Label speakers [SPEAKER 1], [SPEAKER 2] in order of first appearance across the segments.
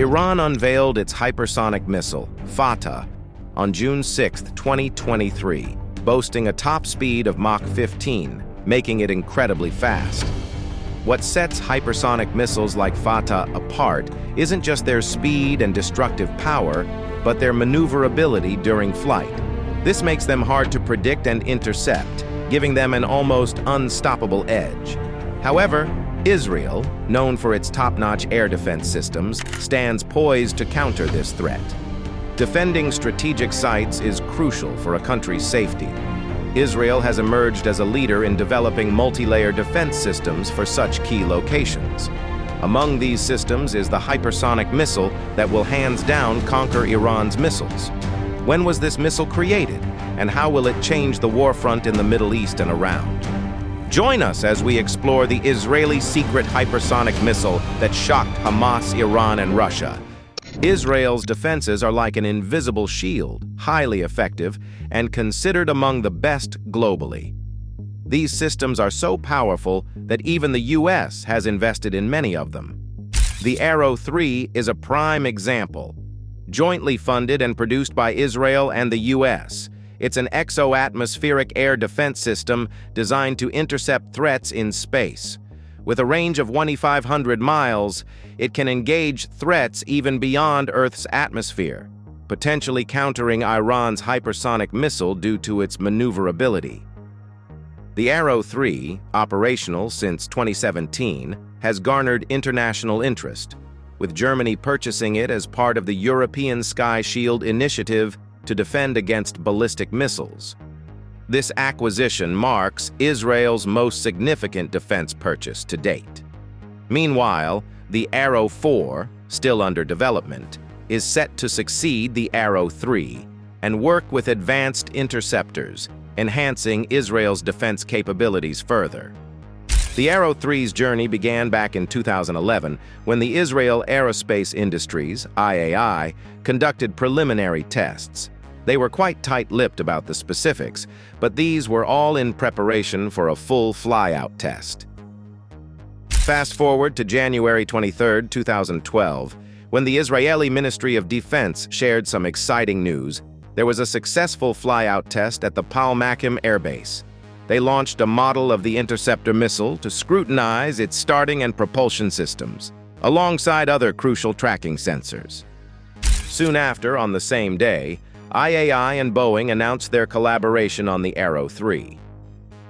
[SPEAKER 1] Iran unveiled its hypersonic missile, Fatah, on June 6, 2023, boasting a top speed of Mach 15, making it incredibly fast. What sets hypersonic missiles like Fatah apart isn't just their speed and destructive power, but their maneuverability during flight. This makes them hard to predict and intercept, giving them an almost unstoppable edge. However, Israel, known for its top-notch air defense systems, stands poised to counter this threat. Defending strategic sites is crucial for a country's safety. Israel has emerged as a leader in developing multi-layer defense systems for such key locations. Among these systems is the hypersonic missile that will hands down conquer Iran's missiles. When was this missile created, and how will it change the war front in the Middle East and around? Join us as we explore the Israeli secret hypersonic missile that shocked Hamas, Iran, and Russia. Israel's defenses are like an invisible shield, highly effective, and considered among the best globally. These systems are so powerful that even the US has invested in many of them. The Arrow 3 is a prime example. Jointly funded and produced by Israel and the US, it's an exo-atmospheric air defense system designed to intercept threats in space. With a range of 2,500 miles, it can engage threats even beyond Earth's atmosphere, potentially countering Iran's hypersonic missile due to its maneuverability. The Arrow 3, operational since 2017, has garnered international interest, with Germany purchasing it as part of the European Sky Shield initiative to defend against ballistic missiles. This acquisition marks Israel's most significant defense purchase to date. Meanwhile, the Arrow 4, still under development, is set to succeed the Arrow 3 and work with advanced interceptors, enhancing Israel's defense capabilities further. The Arrow 3's journey began back in 2011 when the Israel Aerospace Industries, IAI, conducted preliminary tests. They were quite tight-lipped about the specifics, but these were all in preparation for a full fly-out test. Fast forward to January 23, 2012, when the Israeli Ministry of Defense shared some exciting news. There was a successful fly-out test at the Mach Air Base. They launched a model of the interceptor missile to scrutinize its starting and propulsion systems, alongside other crucial tracking sensors. Soon after, on the same day, IAI and Boeing announced their collaboration on the Arrow 3.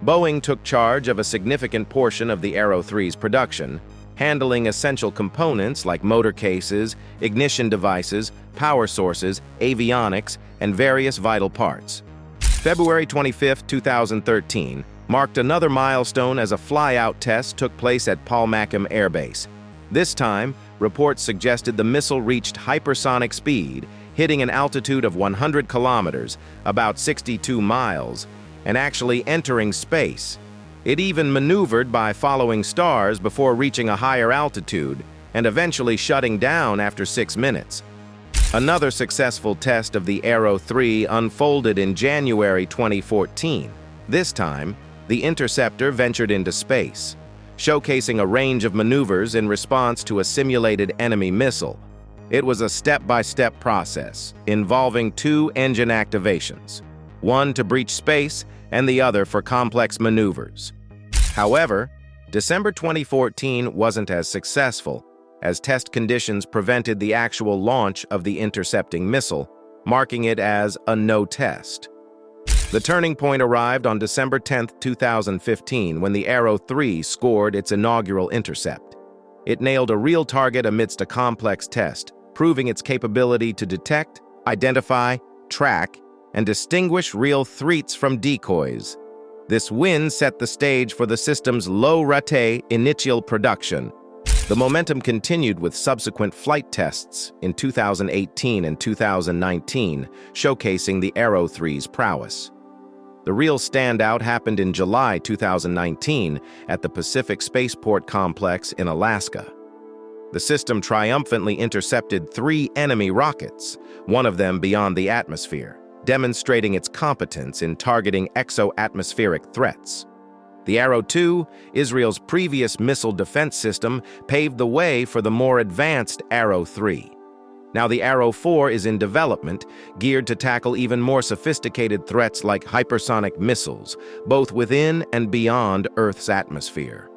[SPEAKER 1] Boeing took charge of a significant portion of the Arrow 3's production, handling essential components like motor cases, ignition devices, power sources, avionics, and various vital parts. February 25, 2013, marked another milestone as a fly-out test took place at Mach Air Base. This time, reports suggested the missile reached hypersonic speed, hitting an altitude of 100 kilometers, about 62 miles, and actually entering space. It even maneuvered by following stars before reaching a higher altitude, and eventually shutting down after 6 minutes. Another successful test of the Arrow 3 unfolded in January 2014. This time, the interceptor ventured into space, showcasing a range of maneuvers in response to a simulated enemy missile. It was a step-by-step process, involving 2 engine activations, one to breach space and the other for complex maneuvers. However, December 2014 wasn't as successful, as test conditions prevented the actual launch of the intercepting missile, marking it as a no test. The turning point arrived on December 10, 2015, when the Arrow 3 scored its inaugural intercept. It nailed a real target amidst a complex test, proving its capability to detect, identify, track, and distinguish real threats from decoys. This win set the stage for the system's low-rate initial production. The momentum continued with subsequent flight tests in 2018 and 2019, showcasing the Arrow 3's prowess. The real standout happened in July 2019 at the Pacific Spaceport Complex in Alaska. The system triumphantly intercepted 3 enemy rockets, one of them beyond the atmosphere, demonstrating its competence in targeting exo-atmospheric threats. The Arrow 2, Israel's previous missile defense system, paved the way for the more advanced Arrow 3, Now the Arrow 4 is in development, geared to tackle even more sophisticated threats like hypersonic missiles, both within and beyond Earth's atmosphere.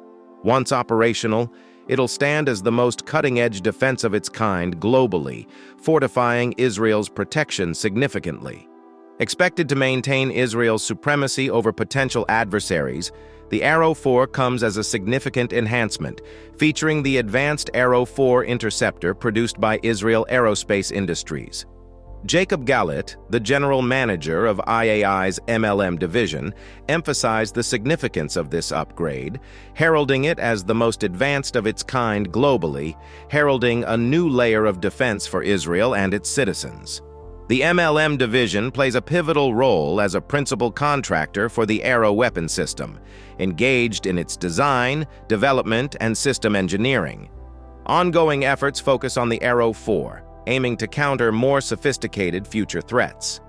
[SPEAKER 1] Once operational, it'll stand as the most cutting-edge defense of its kind globally, fortifying Israel's protection significantly. Expected to maintain Israel's supremacy over potential adversaries, the Arrow 4 comes as a significant enhancement, featuring the advanced Arrow 4 interceptor produced by Israel Aerospace Industries. Jacob Gallit, the general manager of IAI's MLM division, emphasized the significance of this upgrade, heralding it as the most advanced of its kind globally, heralding a new layer of defense for Israel and its citizens. The MLM division plays a pivotal role as a principal contractor for the Arrow weapon system, engaged in its design, development, and system engineering. Ongoing efforts focus on the Arrow 4, aiming to counter more sophisticated future threats.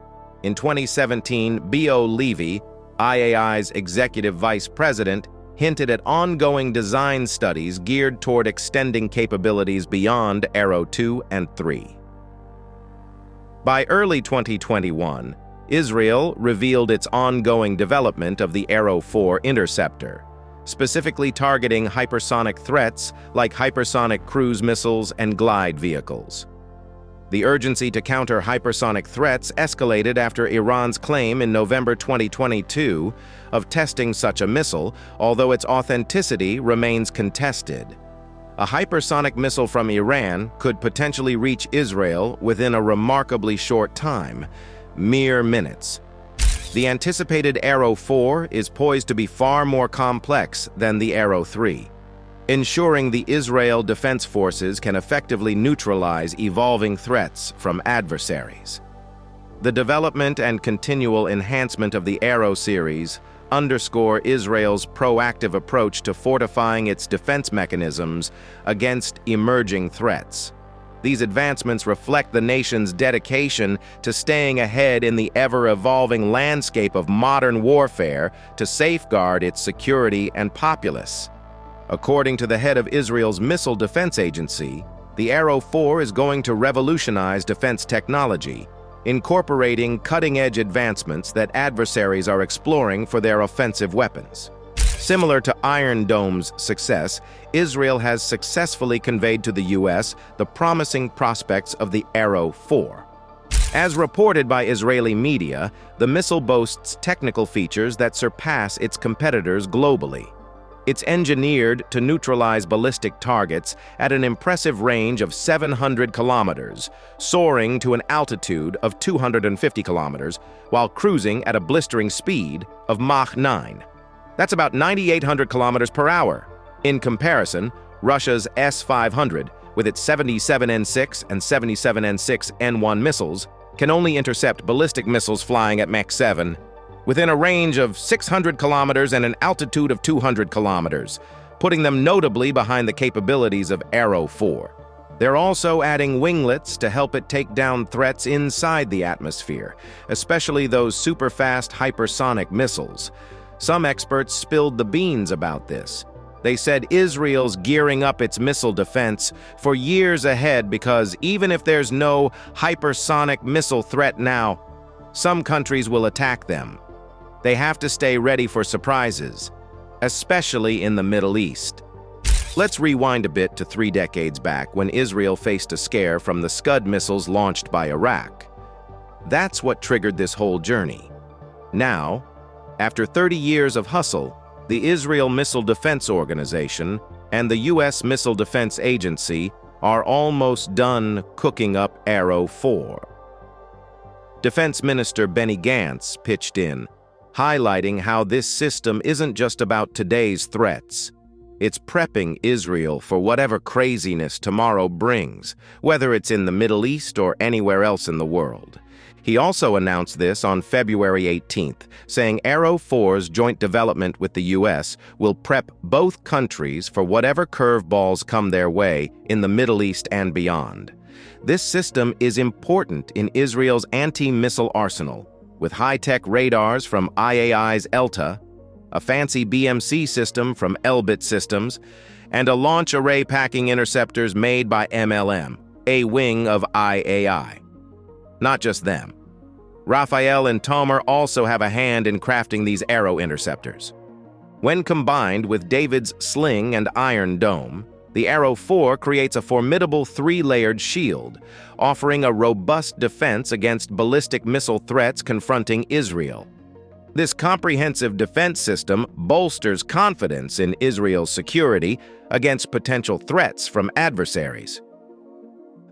[SPEAKER 1] In 2017, B.O. Levy, IAI's executive vice president, hinted at ongoing design studies geared toward extending capabilities beyond Arrow 2 and 3. By early 2021, Israel revealed its ongoing development of the Arrow 4 interceptor, specifically targeting hypersonic threats like hypersonic cruise missiles and glide vehicles. The urgency to counter hypersonic threats escalated after Iran's claim in November 2022 of testing such a missile, although its authenticity remains contested. A hypersonic missile from Iran could potentially reach Israel within a remarkably short time, mere minutes. The anticipated Arrow 4 is poised to be far more complex than the Arrow 3, ensuring the Israel Defense Forces can effectively neutralize evolving threats from adversaries. The development and continual enhancement of the Arrow series underscore Israel's proactive approach to fortifying its defense mechanisms against emerging threats. These advancements reflect the nation's dedication to staying ahead in the ever-evolving landscape of modern warfare to safeguard its security and populace. According to the head of Israel's Missile Defense Agency, the Arrow 4 is going to revolutionize defense technology, incorporating cutting-edge advancements that adversaries are exploring for their offensive weapons. Similar to Iron Dome's success, Israel has successfully conveyed to the U.S. the promising prospects of the Arrow 4. As reported by Israeli media, the missile boasts technical features that surpass its competitors globally. It's engineered to neutralize ballistic targets at an impressive range of 700 kilometers, soaring to an altitude of 250 kilometers, while cruising at a blistering speed of Mach 9. That's about 9,800 kilometers per hour. In comparison, Russia's S-500, with its 77N6 and 77N6N1 missiles, can only intercept ballistic missiles flying at Mach 7, within a range of 600 kilometers and an altitude of 200 kilometers, putting them notably behind the capabilities of Arrow 4. They're also adding winglets to help it take down threats inside the atmosphere, especially those super-fast hypersonic missiles. Some experts spilled the beans about this. They said Israel's gearing up its missile defense for years ahead because even if there's no hypersonic missile threat now, some countries will attack them. They have to stay ready for surprises, especially in the Middle East. Let's rewind a bit to 3 decades back when Israel faced a scare from the Scud missiles launched by Iraq. That's what triggered this whole journey. Now, after 30 years of hustle, the Israel Missile Defense Organization and the U.S. Missile Defense Agency are almost done cooking up Arrow 4. Defense Minister Benny Gantz pitched in, highlighting how this system isn't just about today's threats. It's prepping Israel for whatever craziness tomorrow brings, whether it's in the Middle East or anywhere else in the world. He also announced this on February 18th, saying Arrow 4's joint development with the U.S. will prep both countries for whatever curveballs come their way in the Middle East and beyond. This system is important in Israel's anti-missile arsenal, with high-tech radars from IAI's ELTA, a fancy BMC system from Elbit Systems, and a launch array packing interceptors made by MLM. a wing of IAI. Not just them. Raphael and Tomer also have a hand in crafting these arrow interceptors. When combined with David's sling and iron dome, the Arrow 4 creates a formidable three-layered shield, offering a robust defense against ballistic missile threats confronting Israel. This comprehensive defense system bolsters confidence in Israel's security against potential threats from adversaries.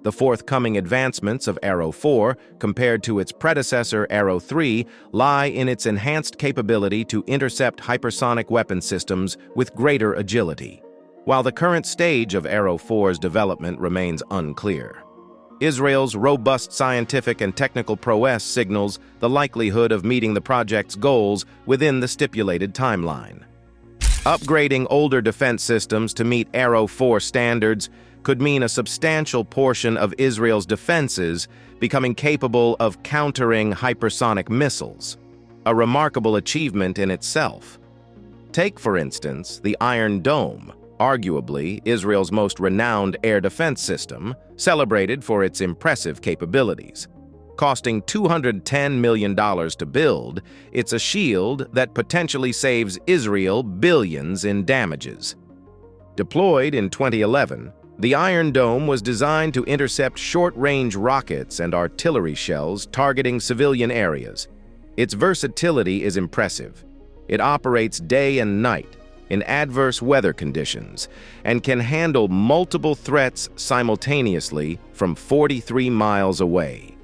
[SPEAKER 1] The forthcoming advancements of Arrow 4, compared to its predecessor Arrow 3, lie in its enhanced capability to intercept hypersonic weapon systems with greater agility, while the current stage of Arrow 4's development remains unclear. Israel's robust scientific and technical prowess signals the likelihood of meeting the project's goals within the stipulated timeline. Upgrading older defense systems to meet Arrow 4 standards could mean a substantial portion of Israel's defenses becoming capable of countering hypersonic missiles, a remarkable achievement in itself. Take, for instance, the Iron Dome, arguably Israel's most renowned air defense system, celebrated for its impressive capabilities. Costing $210 million to build, it's a shield that potentially saves Israel billions in damages. Deployed in 2011, the Iron Dome was designed to intercept short-range rockets and artillery shells targeting civilian areas. Its versatility is impressive. It operates day and night in adverse weather conditions and can handle multiple threats simultaneously from 43 miles away.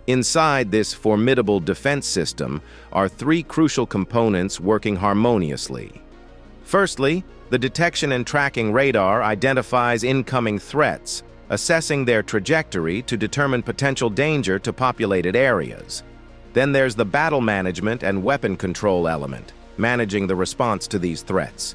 [SPEAKER 1] Inside this formidable defense system are three crucial components working harmoniously. Firstly, the detection and tracking radar identifies incoming threats, assessing their trajectory to determine potential danger to populated areas. Then there's the battle management and weapon control element, managing the response to these threats.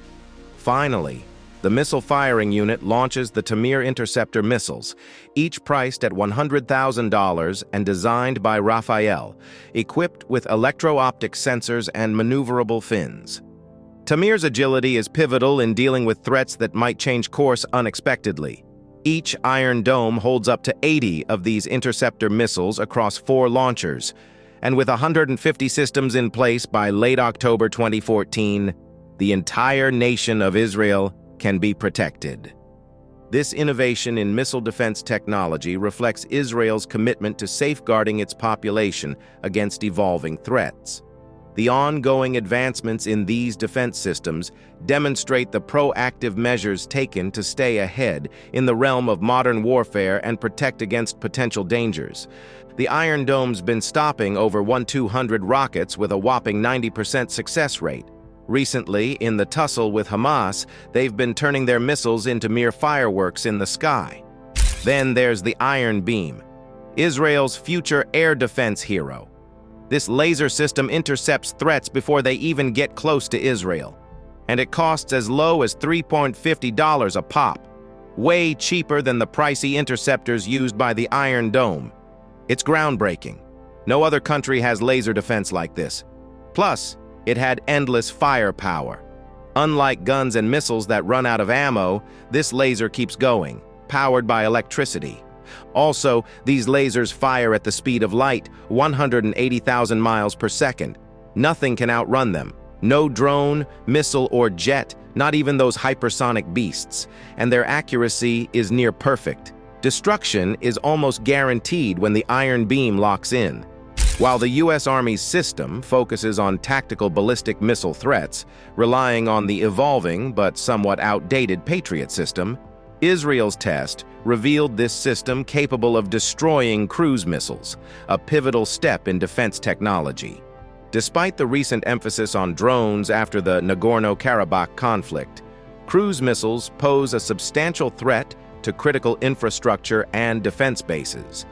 [SPEAKER 1] Finally, the missile firing unit launches the Tamir interceptor missiles, each priced at $100,000 and designed by Raphael, equipped with electro-optic sensors and maneuverable fins. Tamir's agility is pivotal in dealing with threats that might change course unexpectedly. Each Iron Dome holds up to 80 of these interceptor missiles across 4 launchers, and with 150 systems in place by late October 2014, the entire nation of Israel can be protected. This innovation in missile defense technology reflects Israel's commitment to safeguarding its population against evolving threats. The ongoing advancements in these defense systems demonstrate the proactive measures taken to stay ahead in the realm of modern warfare and protect against potential dangers. The Iron Dome's been stopping over 1-200 rockets with a whopping 90% success rate. Recently, in the tussle with Hamas, they've been turning their missiles into mere fireworks in the sky. Then there's the Iron Beam, Israel's future air defense hero. This laser system intercepts threats before they even get close to Israel, and it costs as low as $3.50 a pop, way cheaper than the pricey interceptors used by the Iron Dome. It's groundbreaking. No other country has laser defense like this. Plus, it had endless firepower. Unlike guns and missiles that run out of ammo, this laser keeps going, powered by electricity. Also, these lasers fire at the speed of light, 180,000 miles per second. Nothing can outrun them. No drone, missile, or jet, not even those hypersonic beasts. And their accuracy is near perfect. Destruction is almost guaranteed when the Iron Beam locks in. While the U.S. Army's system focuses on tactical ballistic missile threats, relying on the evolving but somewhat outdated Patriot system, Israel's test revealed this system capable of destroying cruise missiles, a pivotal step in defense technology. Despite the recent emphasis on drones after the Nagorno-Karabakh conflict, cruise missiles pose a substantial threat to critical infrastructure and defense bases.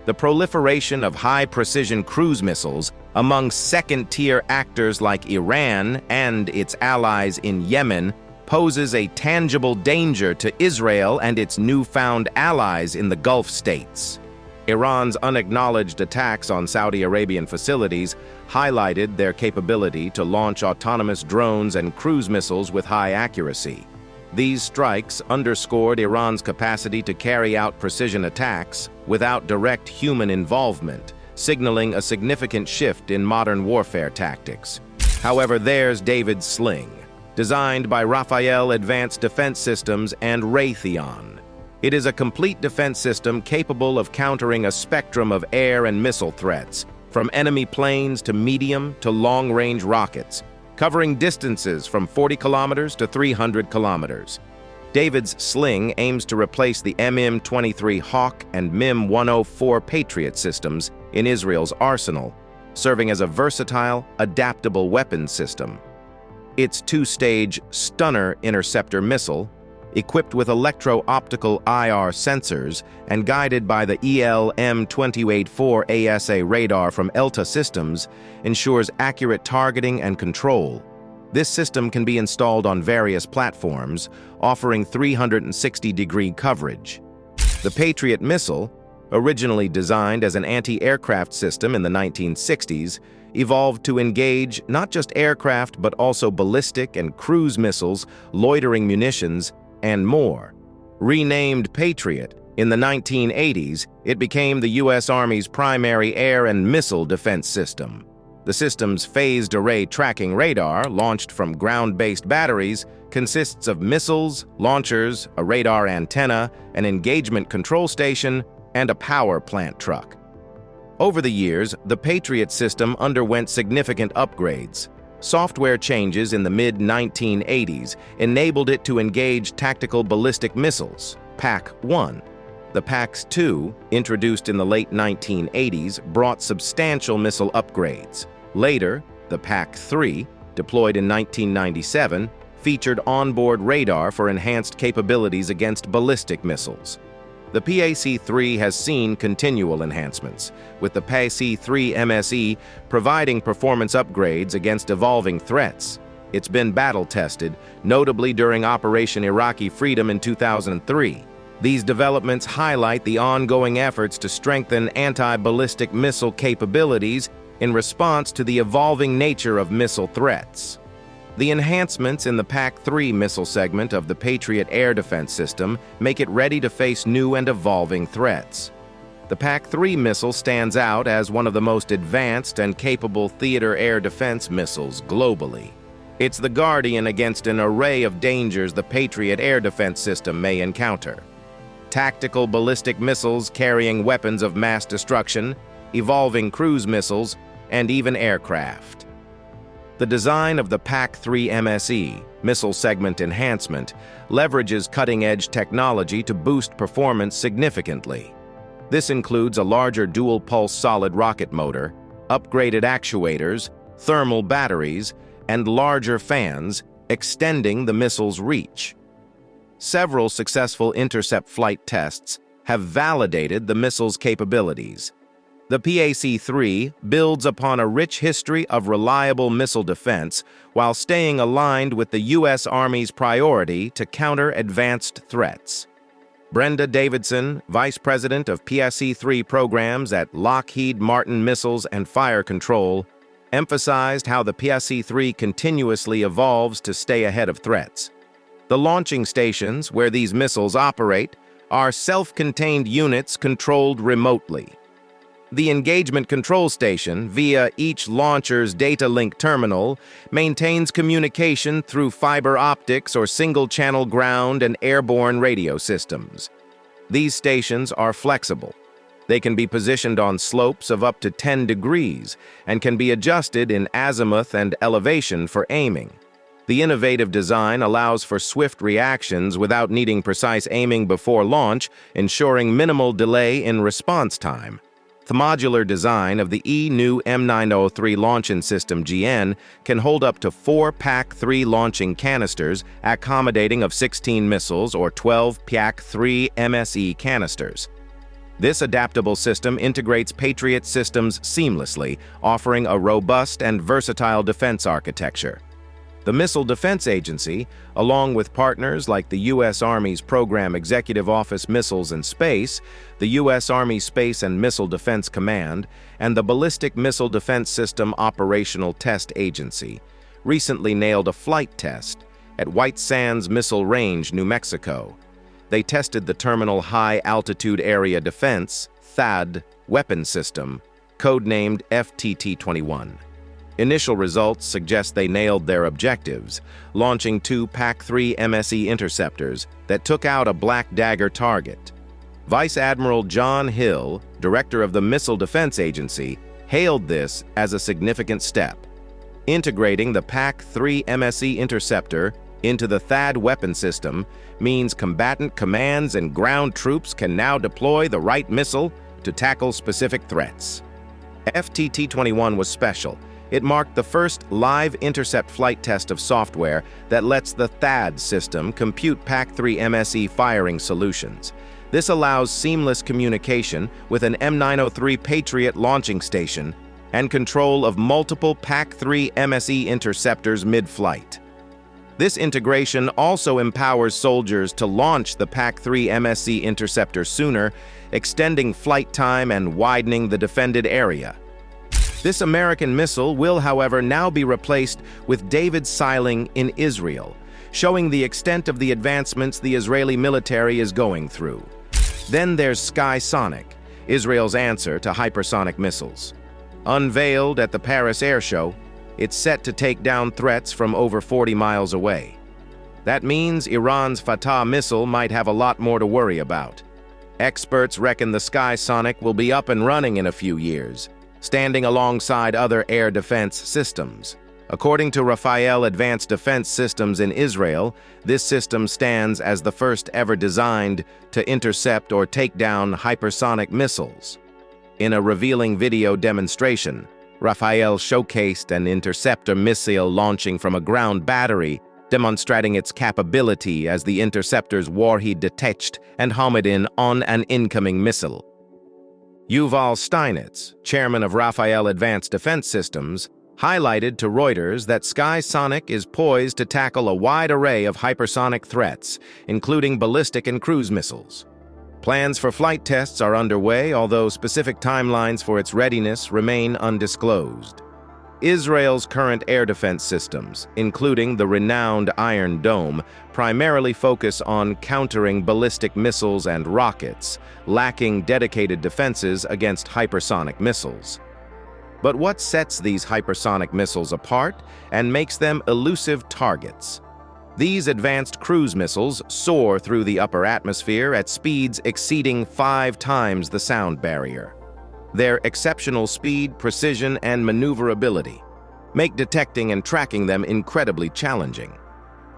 [SPEAKER 1] The proliferation of high-precision cruise missiles among second-tier actors like Iran and its allies in Yemen poses a tangible danger to Israel and its newfound allies in the Gulf states. Iran's unacknowledged attacks on Saudi Arabian facilities highlighted their capability to launch autonomous drones and cruise missiles with high accuracy. These strikes underscored Iran's capacity to carry out precision attacks without direct human involvement, signaling a significant shift in modern warfare tactics. However, there's David's sling, designed by Rafael Advanced Defense Systems and Raytheon. It is a complete defense system capable of countering a spectrum of air and missile threats, from enemy planes to medium to long-range rockets, covering distances from 40 kilometers to 300 kilometers. David's sling aims to replace the MM-23 Hawk and MIM-104 Patriot systems in Israel's arsenal, serving as a versatile, adaptable weapons system. Its two-stage Stunner interceptor missile, equipped with electro-optical IR sensors and guided by the EL-M284 ASA radar from ELTA Systems, ensures accurate targeting and control. This system can be installed on various platforms, offering 360-degree coverage. The Patriot missile, originally designed as an anti-aircraft system in the 1960s, evolved to engage not just aircraft but also ballistic and cruise missiles, loitering munitions, and more. Renamed Patriot, in the 1980s, it became the U.S. Army's primary air and missile defense system. The system's phased array tracking radar, launched from ground-based batteries, consists of missiles, launchers, a radar antenna, an engagement control station, and a power plant truck. Over the years, the Patriot system underwent significant upgrades. Software changes in the mid-1980s enabled it to engage tactical ballistic missiles, PAC-1. The PAC-2, introduced in the late 1980s, brought substantial missile upgrades. Later, the PAC-3, deployed in 1997, featured onboard radar for enhanced capabilities against ballistic missiles. The PAC-3 has seen continual enhancements, with the PAC-3 MSE providing performance upgrades against evolving threats. It's been battle-tested, notably during Operation Iraqi Freedom in 2003. These developments highlight the ongoing efforts to strengthen anti-ballistic missile capabilities in response to the evolving nature of missile threats. The enhancements in the PAC-3 missile segment of the Patriot air defense system make it ready to face new and evolving threats. The PAC-3 missile stands out as one of the most advanced and capable theater air defense missiles globally. It's the guardian against an array of dangers the Patriot air defense system may encounter. Tactical ballistic missiles carrying weapons of mass destruction, evolving cruise missiles, and even aircraft. The design of the PAC-3 MSE, Missile Segment Enhancement, leverages cutting-edge technology to boost performance significantly. This includes a larger dual-pulse solid rocket motor, upgraded actuators, thermal batteries, and larger fans, extending the missile's reach. Several successful intercept flight tests have validated the missile's capabilities. The PAC-3 builds upon a rich history of reliable missile defense while staying aligned with the U.S. Army's priority to counter advanced threats. Brenda Davidson, Vice President of PAC-3 programs at Lockheed Martin Missiles and Fire Control, emphasized how the PAC-3 continuously evolves to stay ahead of threats. The launching stations where these missiles operate are self-contained units controlled remotely. The engagement control station, via each launcher's data link terminal, maintains communication through fiber optics or single-channel ground and airborne radio systems. These stations are flexible. They can be positioned on slopes of up to 10 degrees and can be adjusted in azimuth and elevation for aiming. The innovative design allows for swift reactions without needing precise aiming before launch, ensuring minimal delay in response time. The modular design of the E-new M903 launching system GN can hold up to 4 PAC-3 launching canisters, accommodating of 16 missiles or 12 PAC-3 MSE canisters. This adaptable system integrates Patriot systems seamlessly, offering a robust and versatile defense architecture. The Missile Defense Agency, along with partners like the U.S. Army's Program Executive Office Missiles and Space, the U.S. Army Space and Missile Defense Command, and the Ballistic Missile Defense System Operational Test Agency, recently nailed a flight test at White Sands Missile Range, New Mexico. They tested the Terminal High Altitude Area Defense (THAAD) weapon system, codenamed FTT-21. Initial results suggest they nailed their objectives, launching 2 PAC-3 MSE interceptors that took out a Black Dagger target. Vice Admiral John Hill, director of the Missile Defense Agency, hailed this as a significant step. Integrating the PAC-3 MSE interceptor into the THAAD weapon system means combatant commands and ground troops can now deploy the right missile to tackle specific threats. FTT-21 was special. It marked the first live intercept flight test of software that lets the THAAD system compute PAC-3 MSE firing solutions. This allows seamless communication with an M903 Patriot launching station and control of multiple PAC-3 MSE interceptors mid-flight. This integration also empowers soldiers to launch the PAC-3 MSE interceptor sooner, extending flight time and widening the defended area. This American missile will, however, now be replaced with David Seiling in Israel, showing the extent of the advancements the Israeli military is going through. Then there's Skysonic, Israel's answer to hypersonic missiles. Unveiled at the Paris Air Show, it's set to take down threats from over 40 miles away. That means Iran's Fatah missile might have a lot more to worry about. Experts reckon the Skysonic will be up and running in a few years, standing alongside other air defense systems. According to Rafael Advanced Defense Systems in Israel, this system stands as the first ever designed to intercept or take down hypersonic missiles. In a revealing video demonstration, Rafael showcased an interceptor missile launching from a ground battery, demonstrating its capability as the interceptor's warhead detached and homed in on an incoming missile. Yuval Steinitz, chairman of Rafael Advanced Defense Systems, highlighted to Reuters that Skysonic is poised to tackle a wide array of hypersonic threats, including ballistic and cruise missiles. Plans for flight tests are underway, although specific timelines for its readiness remain undisclosed. Israel's current air defense systems, including the renowned Iron Dome, primarily focus on countering ballistic missiles and rockets, lacking dedicated defenses against hypersonic missiles. But what sets these hypersonic missiles apart and makes them elusive targets? These advanced cruise missiles soar through the upper atmosphere at speeds exceeding 5 times the sound barrier. Their exceptional speed, precision, and maneuverability make detecting and tracking them incredibly challenging.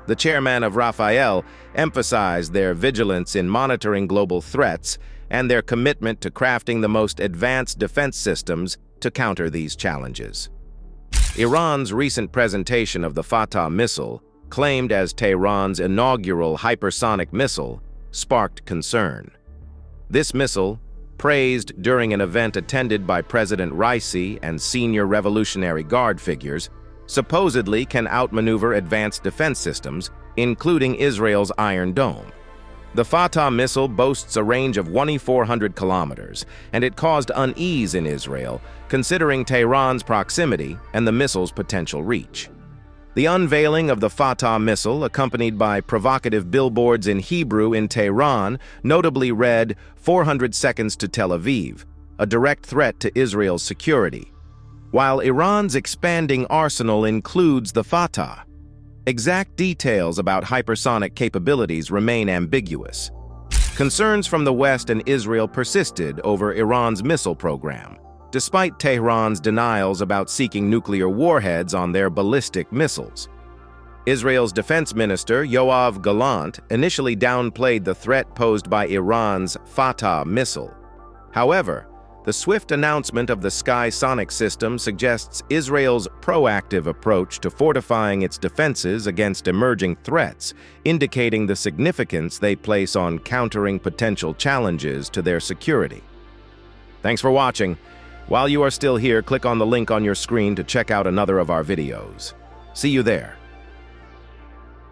[SPEAKER 1] The chairman of Rafael emphasized their vigilance in monitoring global threats and their commitment to crafting the most advanced defense systems to counter these challenges. Iran's recent presentation of the Fatah missile, claimed as Tehran's inaugural hypersonic missile, sparked concern. This missile, praised during an event attended by President Raisi and senior Revolutionary Guard figures, supposedly can outmaneuver advanced defense systems, including Israel's Iron Dome. The Fatah missile boasts a range of 2,400 kilometers, and it caused unease in Israel, considering Tehran's proximity and the missile's potential reach. The unveiling of the Fatah missile, accompanied by provocative billboards in Hebrew in Tehran, notably read, "400 seconds to Tel Aviv," a direct threat to Israel's security. While Iran's expanding arsenal includes the Fatah, exact details about hypersonic capabilities remain ambiguous. Concerns from the West and Israel persisted over Iran's missile program, despite Tehran's denials about seeking nuclear warheads on their ballistic missiles. Israel's defense minister, Yoav Gallant, initially downplayed the threat posed by Iran's Fatah missile. However, the swift announcement of the Skysonic system suggests Israel's proactive approach to fortifying its defenses against emerging threats, indicating the significance they place on countering potential challenges to their security. Thanks for watching. While you are still here, click on the link on your screen to check out another of our videos. See you there.